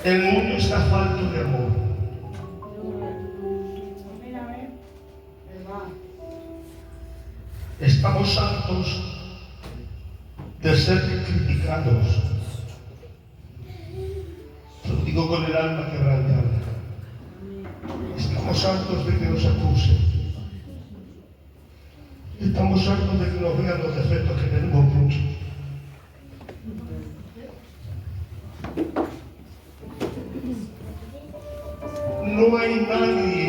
El mundo está falto de amor. Estamos hartos de ser criticados. Lo digo con el alma quebrantada. Estamos hartos de que nos acusen. Estamos hartos de que nos vean los defectos que tenemos muchos. No hay nadie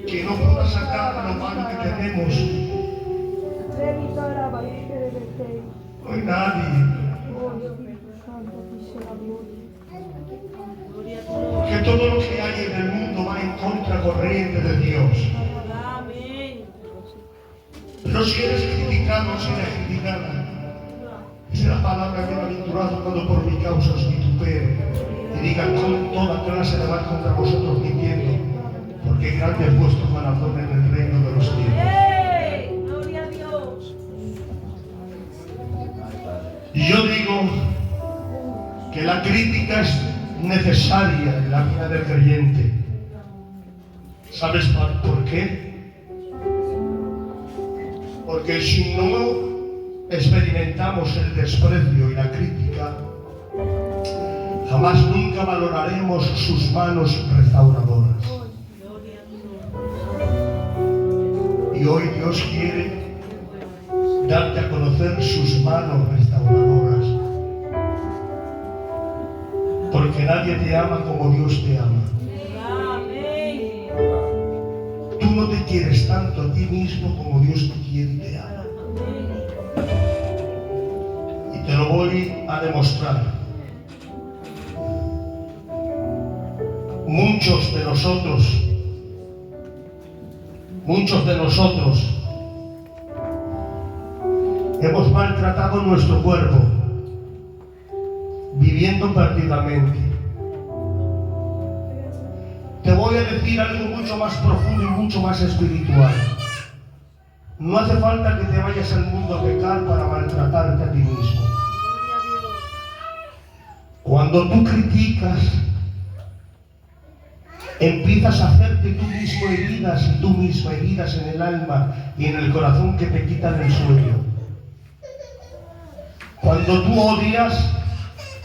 que no pueda sacar lo malo que tenemos. No hay nadie. Que todo lo que hay en el mundo va en contracorriente de Dios. Pero si eres criticado, si eres criticada, esa es la palabra bienaventurado cuando por mi causa os vituperen y digan con toda clase de mal contra vosotros mintiendo, porque grande es vuestro galardón en el reino de los cielos. ¡Gloria a Dios! Y yo digo que la crítica es necesaria en la vida del creyente. ¿Sabes por qué? Porque si no experimentamos el desprecio y la crítica, jamás nunca valoraremos sus manos restauradoras. Y hoy Dios quiere darte a conocer sus manos restauradoras. Porque nadie te ama como Dios te ama. Tú no te quieres tanto a ti mismo como Dios te quiere y te ama. Y te lo voy a demostrar. Muchos de nosotros hemos maltratado nuestro cuerpo, viviendo perdidamente. Te voy a decir algo mucho más profundo y mucho más espiritual. No hace falta que te vayas al mundo a pecar para maltratarte a ti mismo. Cuando tú criticas, empiezas a hacerte tú mismo heridas y tú misma heridas en el alma y en el corazón que te quitan el sueño. Cuando tú odias,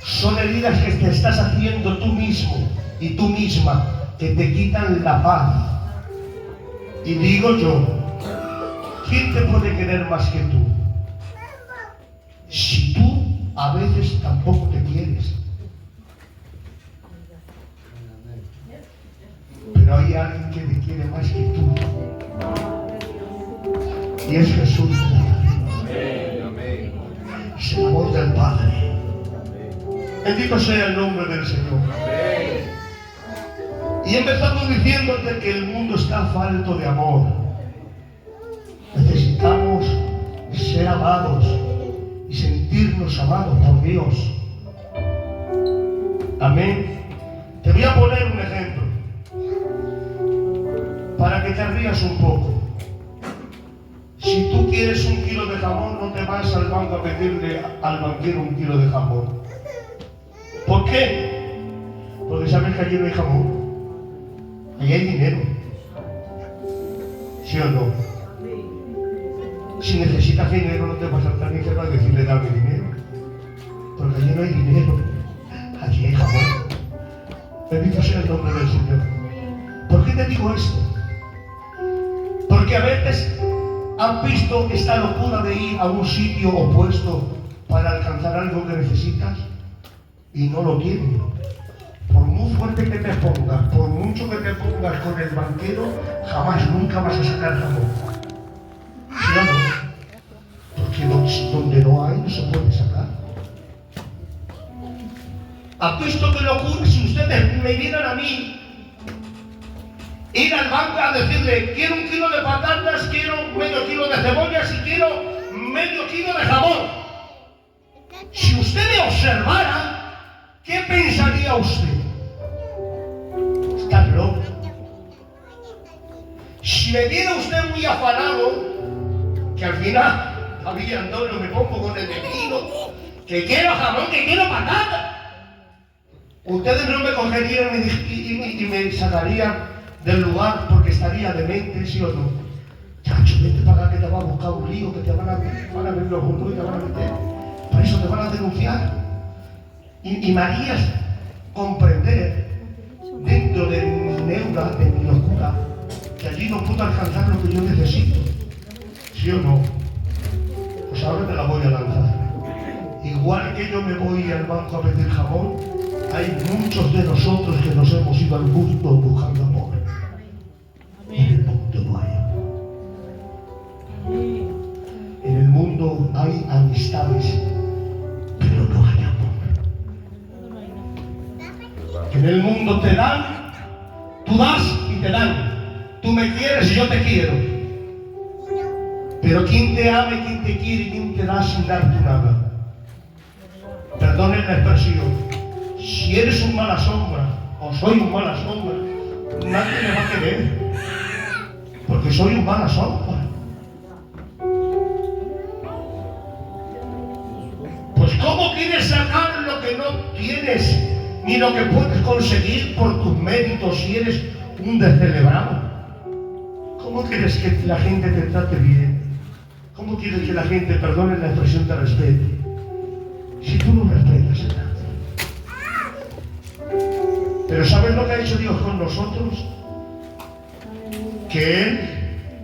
son heridas que te estás haciendo tú mismo y tú misma, que te quitan la paz. Y digo yo, ¿quién te puede querer más que tú? Si tú a veces tampoco te quieres. Pero hay alguien que te quiere más que tú. Y es Jesús. Es el amor del Padre. Bendito sea el nombre del Señor. Y empezamos diciéndote que el mundo está falto de amor. Necesitamos ser amados y sentirnos amados por Dios. Amén. Te voy a poner un ejemplo para que te rías un poco. Si tú quieres 1 kilo de jamón, no te vas al banco a pedirle al banquero 1 kilo de jamón. ¿Por qué? Porque sabes que allí no hay jamón. Allí hay dinero. ¿Sí o no? Si necesitas dinero, no te vas a saltar ni cerca a decirle dame dinero. Porque allí no hay dinero. Allí hay jamón. Bendito sea el nombre del Señor. ¿Por qué te digo esto? Porque a veces han visto esta locura de ir a un sitio opuesto para alcanzar algo que necesitas y no lo tienen. Por muy fuerte que te pongas, por mucho que te pongas con el banquero, jamás nunca vas a sacar jamón. ¿Sí o no? Porque donde no hay, no se puede sacar. ¿Has visto qué locura? Si ustedes me vieran a mí ir al banco a decirle quiero 1 kilo de patatas, quiero medio kilo de cebollas y quiero medio kilo de jamón. Si usted me observara, ¿qué pensaría usted? Estás loco. Si me viera usted muy afanado, que al final, Javier Antonio, me pongo con el vecino, que quiero jamón, que quiero patata. Ustedes no me cogerían y me sacarían del lugar porque estaría demente, ¿sí o no? Chacho, vete para acá que te va a buscar un lío, que te van a ver los burros y te van a meter. Por eso te van a denunciar. Y me harías comprender dentro de mi neura, de mi locura, que allí no puedo alcanzar lo que yo necesito. ¿Sí o no? Pues ahora te la voy a lanzar. Igual que yo me voy al banco a pedir jamón, hay muchos de nosotros que nos hemos ido al mundo buscando amor. En el mundo no hay amor. En el mundo hay amistades, pero no hay amor. En el mundo te dan, tú das y te dan. Tú me quieres y yo te quiero. Pero ¿quién te ama y quién te quiere y quién te da sin darte nada? Perdonen la expresión. Si eres un mala sombra, o soy un mala sombra, nadie me va a querer. Porque soy un mala sombra. Pues ¿cómo quieres sacar lo que no tienes, ni lo que puedes conseguir por tus méritos si eres un descelebrado? ¿Cómo quieres que la gente te trate bien? ¿Cómo quieres que la gente, perdone la expresión, te respete? Si tú no respetas a nadie. Pero ¿sabes lo que ha hecho Dios con nosotros? Que Él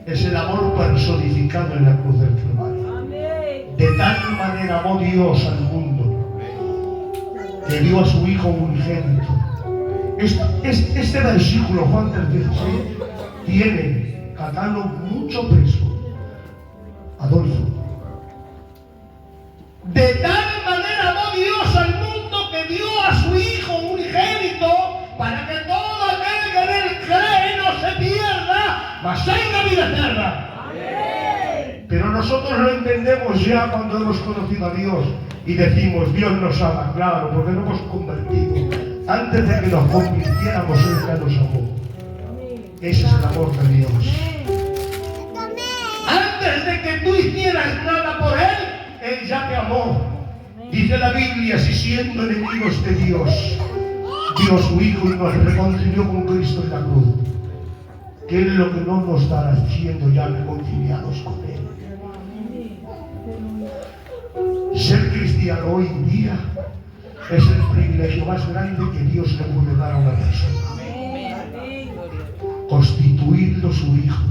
es el amor personificado en la cruz del Calvario. De tal manera amó Dios al mundo que dio a su Hijo unigénito. Este versículo, Juan 3:16, tiene, Catano, mucho peso. Adolfo. De tal manera amó Dios al mundo que dio a su Hijo unigénito para que todo aquel que en Él cree no se pierda, mas tenga vida eterna. Amén. Pero nosotros lo entendemos ya cuando hemos conocido a Dios y decimos, Dios nos ama, claro, porque nos hemos convertido. Antes de que nos convirtiéramos, Él ya nos amó. Ese es el amor de Dios. Antes de que tú hicieras nada por Él, Él ya te amó. Dice la Biblia, si siendo enemigos de Dios, dio a su Hijo y nos reconcilió con Cristo en la cruz. ¿Qué es lo que no nos estará siendo ya reconciliados con Él? Ser cristiano hoy en día es el privilegio más grande que Dios le puede dar a una persona. Constituirlo su Hijo.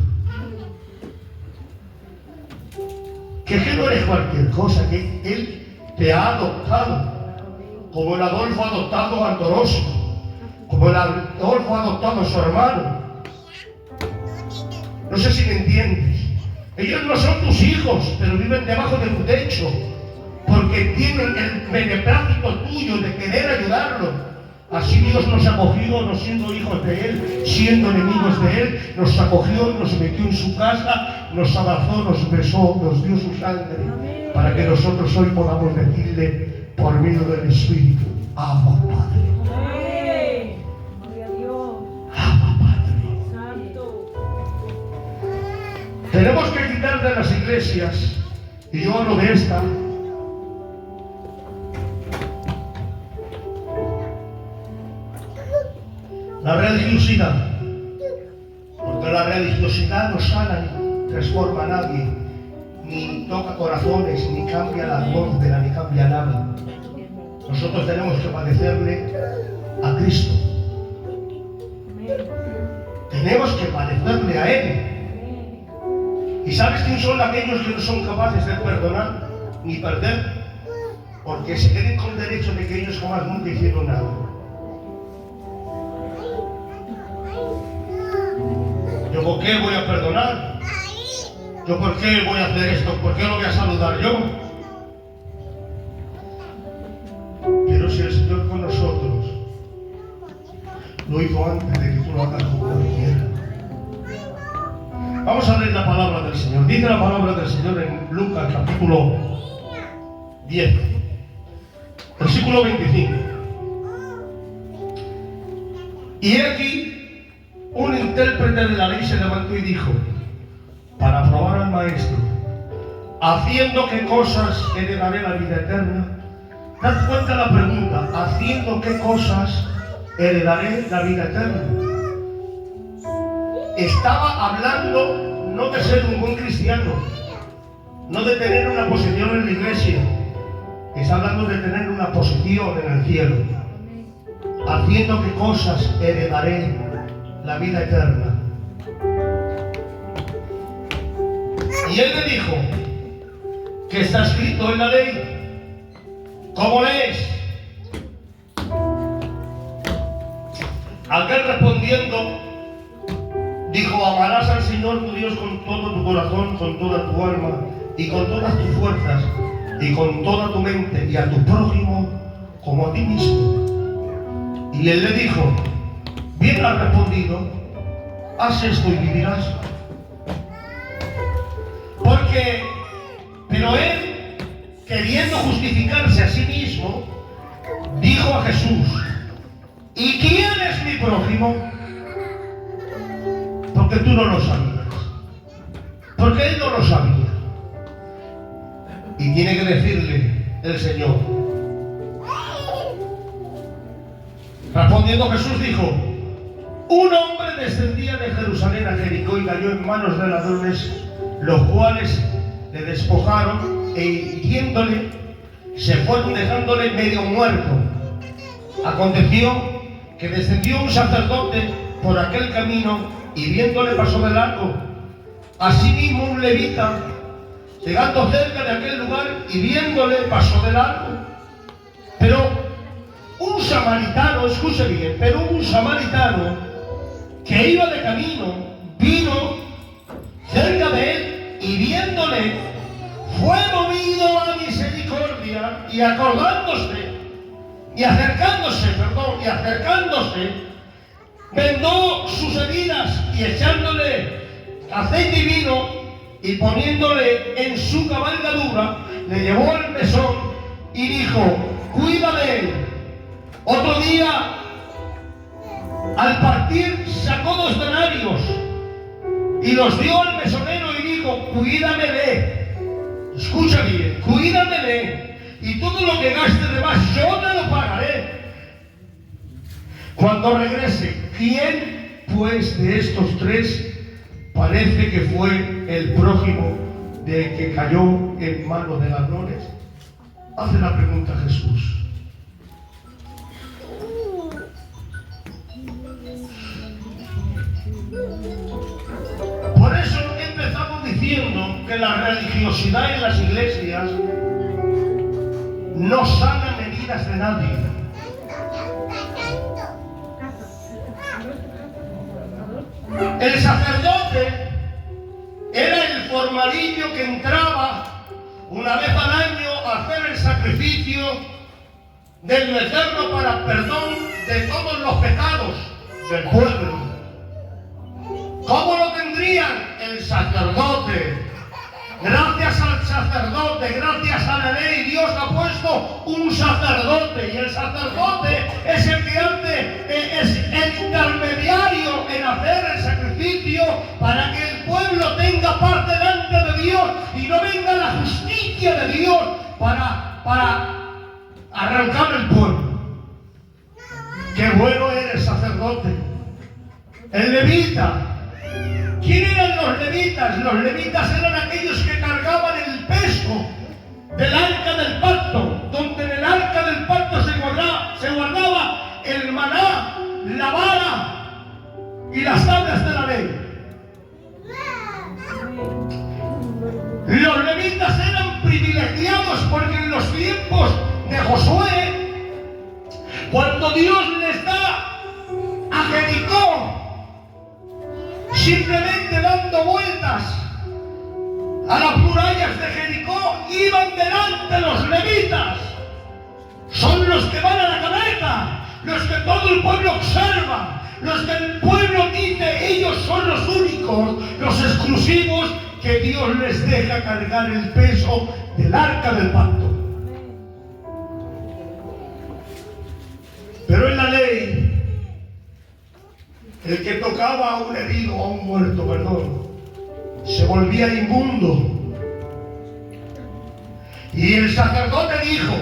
Que no eres cualquier cosa, que Él te ha adoptado, como el Adolfo ha adoptado a Andorosio, como el Adolfo ha adoptado a su hermano. No sé si me entiendes. Ellos no son tus hijos, pero viven debajo de tu techo, porque tienen el beneplácito tuyo de querer ayudarlo. Así Dios nos acogió, no siendo hijos de Él, siendo enemigos de Él, nos acogió, nos metió en su casa, nos abrazó, nos besó, nos dio su sangre, para que nosotros hoy podamos decirle, por medio del Espíritu, Abba Padre. Abba Padre. Tenemos que quitar de las iglesias, y yo hablo de esta, la religiosidad, porque la religiosidad no sana ni transforma a nadie, ni toca corazones, ni cambia la atmósfera, ni cambia nada. Nosotros tenemos que padecerle a Cristo. Tenemos que padecerle a Él. ¿Y sabes quién son aquellos que no son capaces de perdonar ni perder? Porque se creen con derecho de que ellos jamás nunca hicieron nada. ¿Yo por qué voy a perdonar? ¿Yo por qué voy a hacer esto? ¿Por qué lo voy a saludar yo? Pero si el Señor con nosotros lo hizo antes de que tú lo hagas con cualquiera. Vamos a leer la palabra del Señor. Dice la palabra del Señor en Lucas capítulo 10, versículo 25. Y aquí un intérprete de la ley se levantó y dijo, para probar al maestro, haciendo qué cosas heredaré la vida eterna. Dad cuenta la pregunta: ¿haciendo qué cosas heredaré la vida eterna? Estaba hablando no de ser un buen cristiano, no de tener una posición en la iglesia, está hablando de tener una posición en el cielo. ¿Haciendo qué cosas heredaré la vida eterna? Y él le dijo: ¿qué está escrito en la ley? ¿Cómo lees? Aquel respondiendo dijo: amarás al Señor tu Dios con todo tu corazón, con toda tu alma y con todas tus fuerzas y con toda tu mente, y a tu prójimo como a ti mismo. Y él le dijo: bien has respondido, haz esto y vivirás. Pero él, queriendo justificarse a sí mismo, dijo a Jesús: ¿y quién es mi prójimo? Porque tú no lo sabías. Porque él no lo sabía. Y tiene que decirle el Señor. Respondiendo Jesús dijo: un hombre descendía de Jerusalén a Jericó y cayó en manos de ladrones, los cuales le despojaron e hiriéndole se fueron dejándole medio muerto. Aconteció que descendió un sacerdote por aquel camino y viéndole pasó de largo. Asimismo un levita, llegando cerca de aquel lugar y viéndole pasó de largo. Pero un samaritano, escuche bien, pero un samaritano que iba de camino vino cerca de él y viéndole fue movido a misericordia y acordándose y acercándose, vendó sus heridas y echándole aceite y vino y poniéndole en su cabalgadura, le llevó al mesón y dijo: cuida de él. Otro día, al partir, sacó 2 denarios y los dio al mesonero y dijo: cuídame de él. Escucha bien, cuídame de él, y todo lo que gaste de más yo te lo pagaré cuando regrese. ¿Quién pues de estos 3 parece que fue el prójimo de que cayó en manos de ladrones? Hace la pregunta Jesús. Por eso empezamos diciendo que la religiosidad en las iglesias no sana heridas de nadie. El sacerdote era el formalillo que entraba una vez al año a hacer el sacrificio del Eterno para perdón de todos los pecados del pueblo. ¿Cómo lo tendrían? El sacerdote. Gracias al sacerdote, gracias a la ley, Dios ha puesto un sacerdote, y el sacerdote es el que es el intermediario en hacer el sacrificio para que el pueblo tenga paz delante de Dios y no venga la justicia de Dios para arrancar el pueblo. ¡Qué bueno eres, sacerdote! El levita. ¿Quién eran los levitas? Los levitas eran aquellos que cargaban el peso del arca del pacto, donde en el arca del pacto se guardaba el maná, la vara y las tablas de la ley. Los levitas eran privilegiados porque en los tiempos de Josué, cuando Dios les da a Jericó, simplemente dando vueltas a las murallas de Jericó, iban delante los levitas. Son los que van a la cabeza, los que todo el pueblo observa, los que el pueblo dice: ellos son los únicos, los exclusivos, que Dios les deja cargar el peso del arca del pacto. Pero en la ley, el que tocaba a un herido o a un muerto, se volvía inmundo. Y el sacerdote dijo: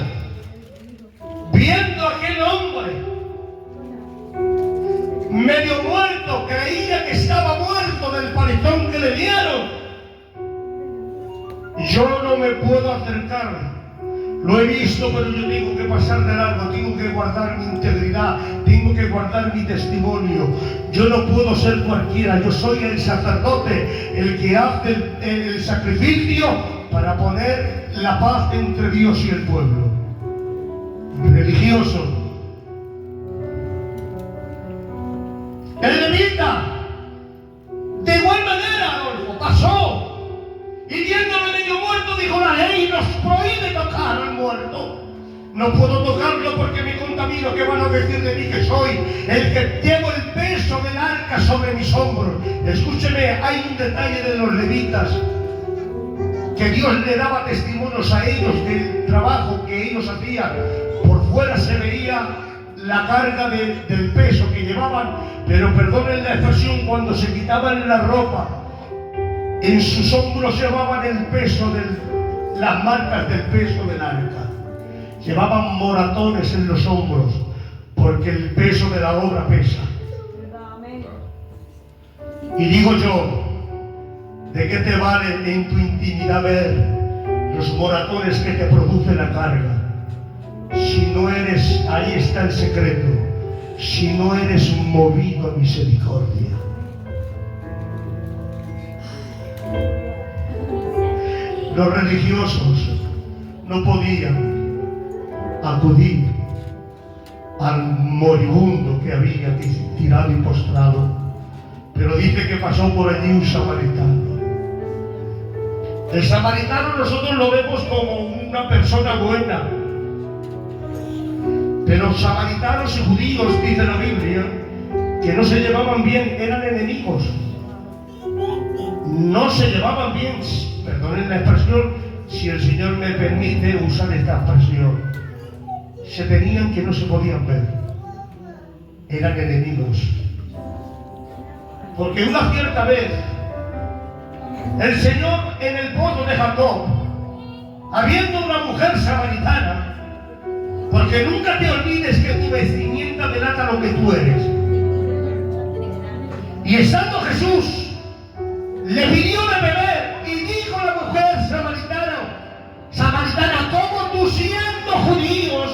medio muerto, creía que estaba muerto del palizón que le dieron. Yo no me puedo acercar. Lo he visto, pero yo tengo que pasar de largo, tengo que guardar mi integridad, tengo que guardar mi testimonio. Yo no puedo ser cualquiera, yo soy el sacerdote, el que hace el sacrificio para poner la paz entre Dios y el pueblo. Religioso. El levita, de igual manera, Adolfo, pasó. Y viéndolo medio muerto, dijo: la ley nos prohíbe tocar al muerto. No puedo tocarlo porque me contamino. ¿Qué van a decir de mí que soy el que llevo el peso del arca sobre mis hombros? Escúcheme, hay un detalle de los levitas, que Dios le daba testimonios a ellos del trabajo que ellos hacían. Por fuera se veía la carga del peso que llevaban, pero perdonen la expresión, cuando se quitaban la ropa, en sus hombros llevaban el peso las marcas del peso del arca. Llevaban moratones en los hombros, porque el peso de la obra pesa. Y digo yo, ¿de qué te vale en tu intimidad ver los moratones que te produce la carga? Si no eres, ahí está el secreto, si no eres movido a misericordia. Los religiosos no podían acudir al moribundo que había tirado y postrado, pero dice que pasó por allí un samaritano. El samaritano nosotros lo vemos como una persona buena, pero samaritanos y judíos, dice la Biblia, que no se llevaban bien, eran enemigos. No se llevaban bien, perdonen la expresión, si el Señor me permite usar esta expresión. Se tenían que no se podían ver. Eran enemigos. Porque una cierta vez, el Señor en el pozo de Jacob, habiendo una mujer samaritana, porque nunca te olvides que tu vestimenta delata lo que tú eres. Y estando Jesús, le pidió de beber, y dijo la mujer samaritana, ¿cómo tú siendo judíos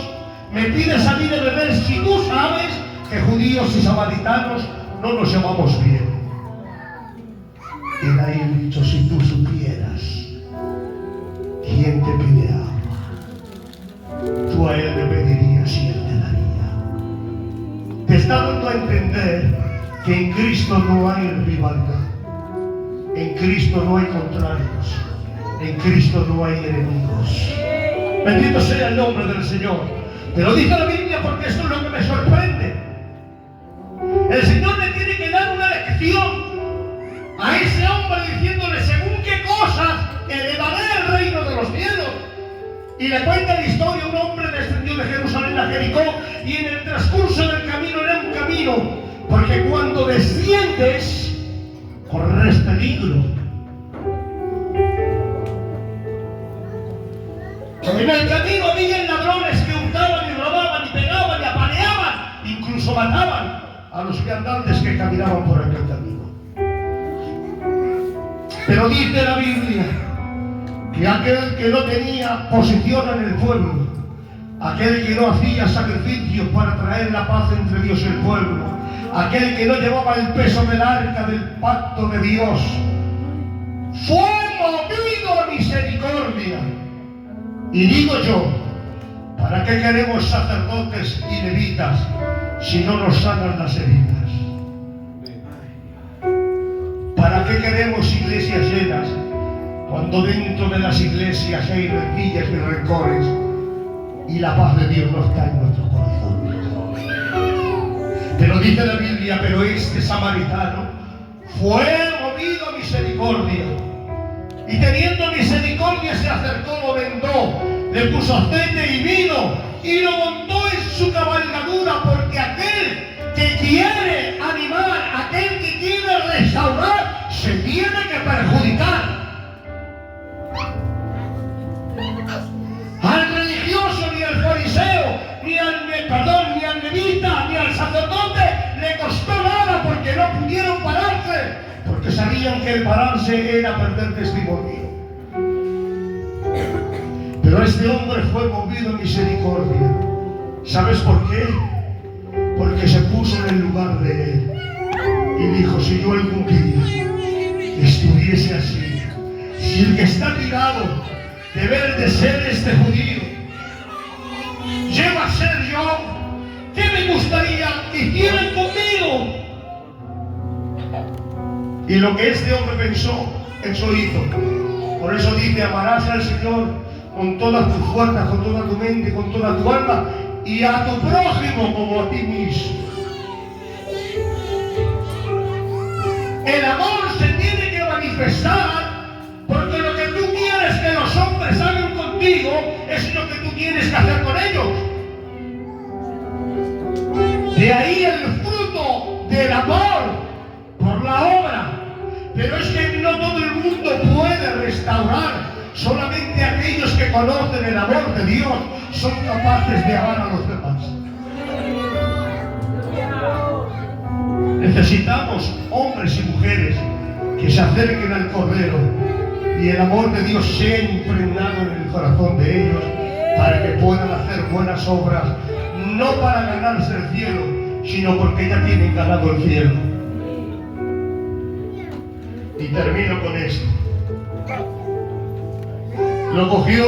me pides a mí de beber si tú sabes que judíos y samaritanos no nos llevamos bien? Y de ahí el dicho: si tú supieras quién te pide agua, tú a él le pedirías y él te daría. Te está dando a entender que en Cristo no hay rivalidad. En Cristo no hay contrarios, en Cristo no hay enemigos. Bendito sea el nombre del Señor. Te lo dice la Biblia porque esto es lo que me sorprende. El Señor le tiene que dar una lección a ese hombre diciéndole según qué cosas elevaré el reino de los cielos. Y le cuenta la historia: un hombre descendió de Jerusalén a Jericó, y en el transcurso del camino era un camino, porque cuando desciendes corres peligro. En el camino había ladrones que hurtaban y robaban y pegaban y apaleaban, incluso mataban a los viandantes que caminaban por aquel camino. Pero dice la Biblia que aquel que no tenía posición en el pueblo, aquel que no hacía sacrificios para traer la paz entre Dios y el pueblo, aquel que no llevaba el peso del arca del pacto de Dios, fue movido a misericordia. Y digo yo, ¿para qué queremos sacerdotes y levitas si no nos sanan las heridas? ¿Para qué queremos iglesias llenas cuando dentro de las iglesias hay rencillas y rencores y la paz de Dios no está en nuestros corazones? Pero dice la Biblia: pero este samaritano fue movido a misericordia, y teniendo misericordia se acercó, lo vendó, le puso aceite y vino, y lo montó en su cabalgadura, porque aquel que quiere animar, aquel que quiere restaurar, se tiene que perjudicar. Al religioso, ni al fariseo, ni al levita, ni al sacerdote le costó nada sabían que el pararse era perder testimonio. Pero este hombre fue movido a misericordia. ¿Sabes por qué? Porque se puso en el lugar de él y dijo: si yo algún día estuviese así, si el que está tirado debe de ser este judío, lleva a ser yo, ¿qué me gustaría que hicieran conmigo? Y lo que este hombre pensó, eso hizo. Por eso dice: amarás al Señor con todas tus fuerzas, con toda tu mente, con toda tu alma, y a tu prójimo como a ti mismo. El amor se tiene que manifestar, porque lo que tú quieres que los hombres hagan contigo es lo que tú tienes que hacer con ellos. De ahí el fruto del amor por la obra. Pero es que no todo el mundo puede restaurar. Solamente aquellos que conocen el amor de Dios son capaces de amar a los demás. Necesitamos hombres y mujeres que se acerquen al Cordero y el amor de Dios sea impregnado en el corazón de ellos, para que puedan hacer buenas obras, no para ganarse el cielo, sino porque ya tienen ganado el cielo. Y termino con esto. Lo cogió,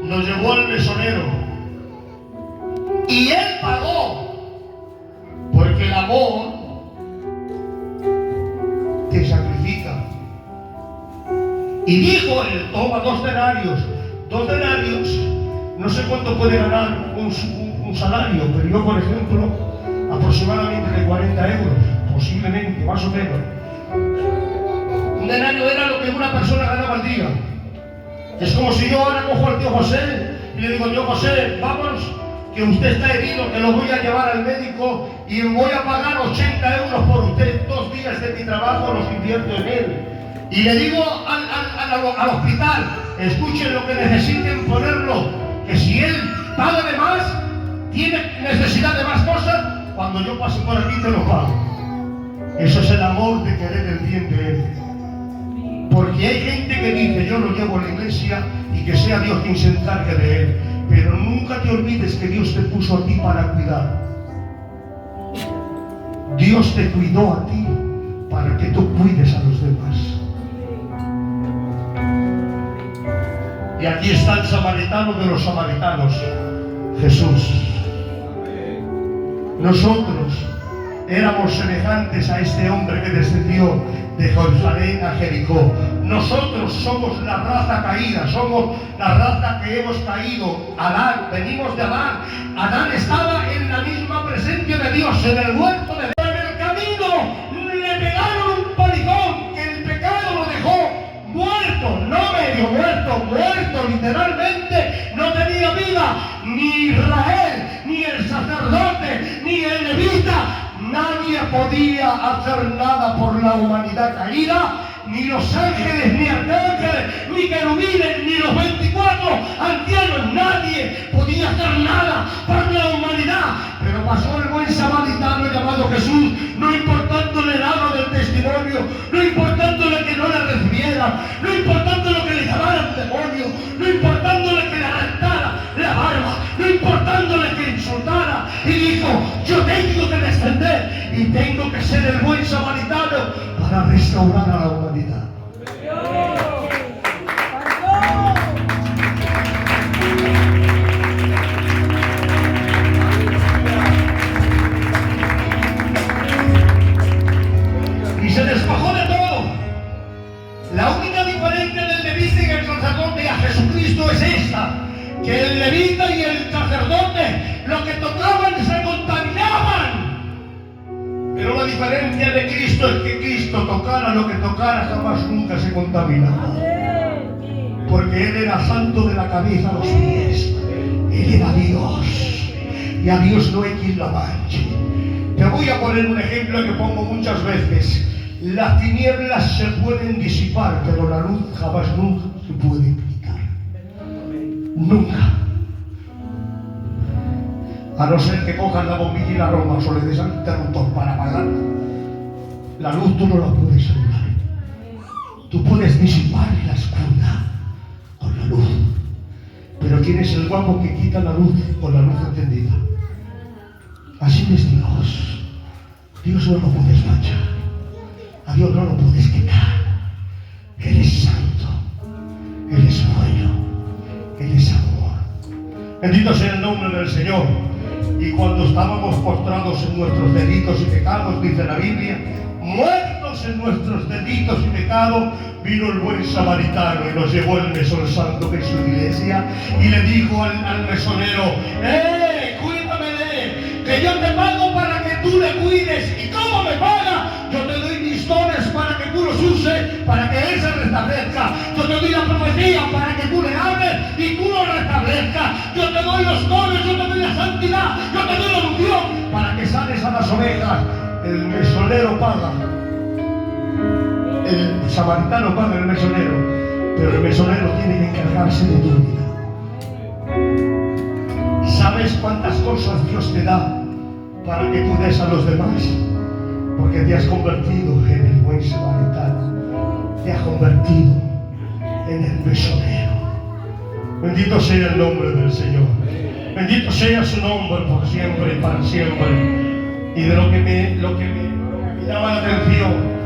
lo llevó al mesonero y él pagó, porque el amor te sacrifica. Y dijo él: toma 2 denarios. 2 denarios, no sé cuánto puede ganar un salario, pero yo, por ejemplo, aproximadamente de 40 euros, posiblemente, más o menos. Un denario era lo que una persona ganaba al día. Es como si yo ahora cojo al tío José y le digo: tío José, vamos, que usted está herido, que lo voy a llevar al médico y voy a pagar 80 euros por usted. 2 días de mi trabajo los invierto en él. Y le digo al hospital: escuchen lo que necesiten ponerlo, que si él paga de más, tiene necesidad de más cosas, cuando yo pase por aquí te lo pago. Eso es el amor de querer el bien de él. Porque hay gente que dice: yo lo llevo a la iglesia y que sea Dios quien se encargue de él. Pero nunca te olvides que Dios te puso a ti para cuidar. Dios te cuidó a ti para que tú cuides a los demás. Y aquí está el samaritano de los samaritanos, Jesús. Nosotros éramos semejantes a este hombre que descendió de Jerusalén a Jericó. Nosotros somos la raza caída, somos la raza que hemos caído. Adán, venimos de Adán. Adán estaba en la misma presencia de Dios, en el huerto de Dios. En el camino le pegaron un palizón, que el pecado lo dejó muerto, no medio muerto, muerto literalmente. No tenía vida, ni Israel, ni el sacerdote, ni el levita. Nadie podía hacer nada por la humanidad caída, ni los ángeles, ni arcángeles, ni querubines, ni los 24 ancianos. Nadie podía hacer nada por la humanidad. Pero pasó el buen samaritano llamado Jesús, no importándole nada del testimonio, no importándole que no le recibieran, no importándole lo que le llamaran demonio, no importándole que le arrancara la barba, no importándole que insultara, y dijo: yo tengo que descender y tengo que ser el buen samaritano para restaurar a la humanidad. Y se despojó de todo. La única diferencia del levita y el sacerdote a Jesucristo es esta: que el levita y el sacerdote, lo que tocaban se contaminaban. Pero la diferencia de Cristo es que Cristo, tocara lo que tocara, jamás nunca se contaminaba. Porque Él era santo de la cabeza a los pies. Él era Dios. Y a Dios no hay quien lo manche. Te voy a poner un ejemplo que pongo muchas veces. Las tinieblas se pueden disipar, pero la luz jamás nunca se puede quitar. Nunca. A no ser que cojas la bombilla y la romas o le des al interruptor para apagarla. La luz tú no la puedes apagar. Tú puedes disipar la oscuridad con la luz. Pero ¿quién es el guapo que quita la luz con la luz encendida? Así es Dios. Dios no lo puedes manchar. A Dios no lo puedes quitar. Él es santo. Él es bueno. Él es amor. Bendito sea el nombre del Señor. Y cuando estábamos postrados en nuestros delitos y pecados, dice la Biblia, muertos en nuestros delitos y pecados, vino el buen samaritano y nos llevó el mesón santo que es su iglesia y le dijo al mesonero: cuídame que yo te pago para que tú le cuides. ¿Y cómo me paga? Yo te doy mis dones para que tú los uses, para que él se restablezca. Yo te doy la profecía para que tú le hables y tú lo restablezcas. Yo te doy los dones, yo te doy la santidad, yo te doy la unción para que sanes a las ovejas. El mesonero paga. El samaritano paga al mesonero, pero el mesonero tiene que encargarse de tu vida. ¿Sabes cuántas cosas Dios te da para que tú des a los demás? Porque te has convertido en el buen samaritano, te has convertido en el mesonero. Bendito sea el nombre del Señor, bendito sea su nombre por siempre y para siempre. Y de lo que me llama la atención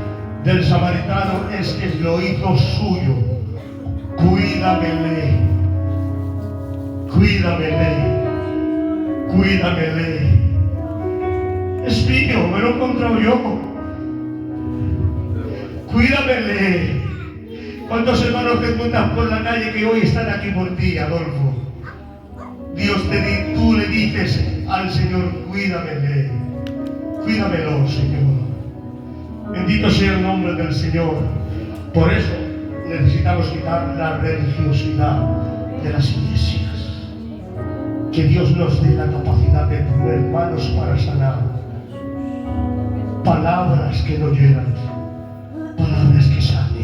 del samaritano es que lo hizo suyo. Cuídamele, cuídamele, cuídamele. Es mío, me lo he encontrado yo. Cuídamele. ¿Cuántos hermanos te encuentras por la calle que hoy están aquí por ti, Adolfo? Tú le dices al Señor: cuídamele, cuídamelo, Señor. Bendito sea el nombre del Señor. Por eso necesitamos quitar la religiosidad de las iglesias. Que Dios nos dé la capacidad de poner manos para sanar. Palabras que no llenan, palabras que sanen.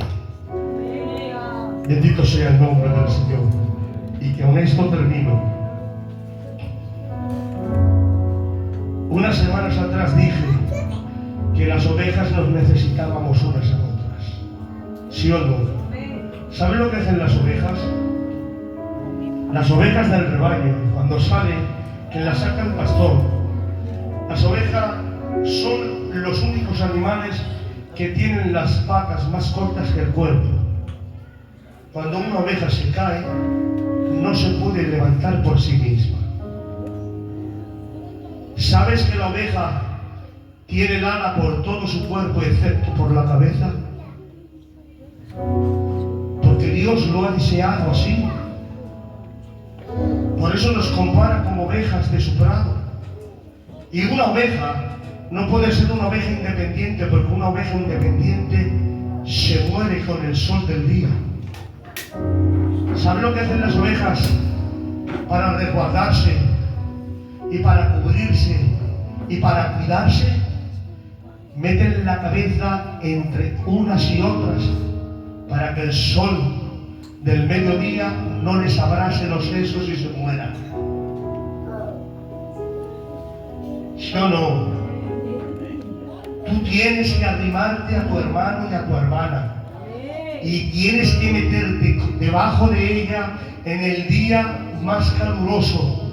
Bendito sea el nombre del Señor. Y que con esto termino. Unas semanas atrás dije que las ovejas nos necesitábamos unas a otras. ¿Sí o no? ¿Saben lo que hacen las ovejas? Las ovejas del rebaño, cuando salen, que las saca el pastor. Las ovejas son los únicos animales que tienen las patas más cortas que el cuerpo. Cuando una oveja se cae, no se puede levantar por sí misma. ¿Sabes que la oveja tiene lana por todo su cuerpo excepto por la cabeza? Porque Dios lo ha deseado así. Por eso nos compara como ovejas de su prado. Y una oveja no puede ser una oveja independiente, porque una oveja independiente se muere con el sol del día. ¿Saben lo que hacen las ovejas para resguardarse y para cubrirse y para cuidarse? Meten la cabeza entre unas y otras para que el sol del mediodía no les abrase los sesos y se mueran. ¿Sí o no? Tú tienes que arrimarte a tu hermano y a tu hermana y tienes que meterte debajo de ella en el día más caluroso.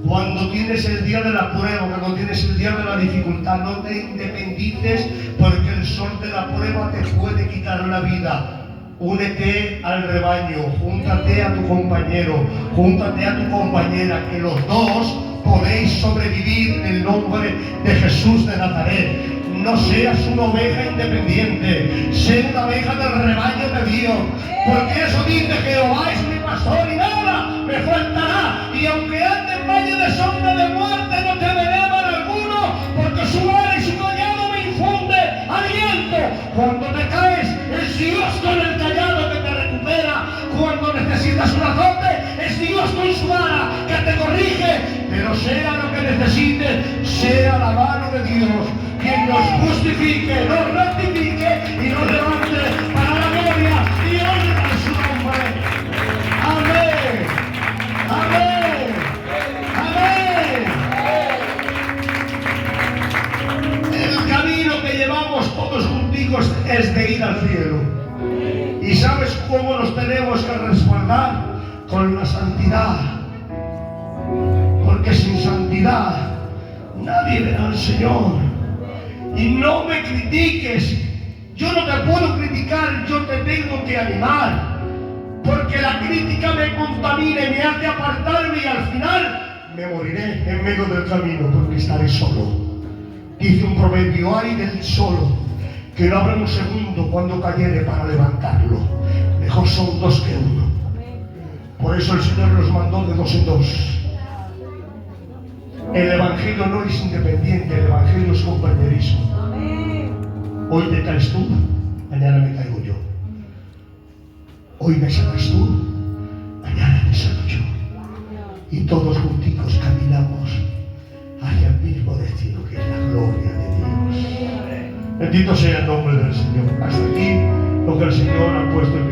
Cuando tienes el día de la prueba, cuando tienes el día de la dificultad, no te independices, porque el sol de la prueba te puede quitar la vida. Únete al rebaño, júntate a tu compañero, júntate a tu compañera, que los dos podéis sobrevivir en el nombre de Jesús de Nazaret. No seas una oveja independiente, sé una oveja del rebaño de Dios, porque eso dice: Jehová es mi pastor y nada me faltará, y aunque ande en valle de sombra de muerte no temeré mal alguno, porque su vara y su callado me infunde aliento. Cuando te caes, es Dios con el callado que te recupera. Cuando necesitas un azote, es Dios con su vara que te corrige. Pero sea lo que necesites, sea la mano de Dios quien nos justifique, nos rectifique y nos levante para la gloria y honra de su nombre. Amén. Amén. Amén. El camino que llevamos todos juntos es de ir al cielo. porque sin santidad nadie verá al Señor. Y no me critiques, yo no te puedo criticar, yo te tengo que animar, porque la crítica me contamina y me hace apartarme y al final me moriré en medio del camino porque estaré solo. Dice un proverbio, ay del solo, que no habrá un segundo cuando cayere para levantarlo. Mejor son dos que uno. Por eso el Señor los mandó de dos en dos. El Evangelio no es independiente, el Evangelio es compañerismo. Hoy te caes tú, mañana me caigo yo. Hoy me sanas tú, mañana te sano yo. Y todos junticos caminamos hacia el mismo destino, que es la gloria de Dios. Bendito sea el nombre del Señor. Hasta aquí lo que el Señor ha puesto en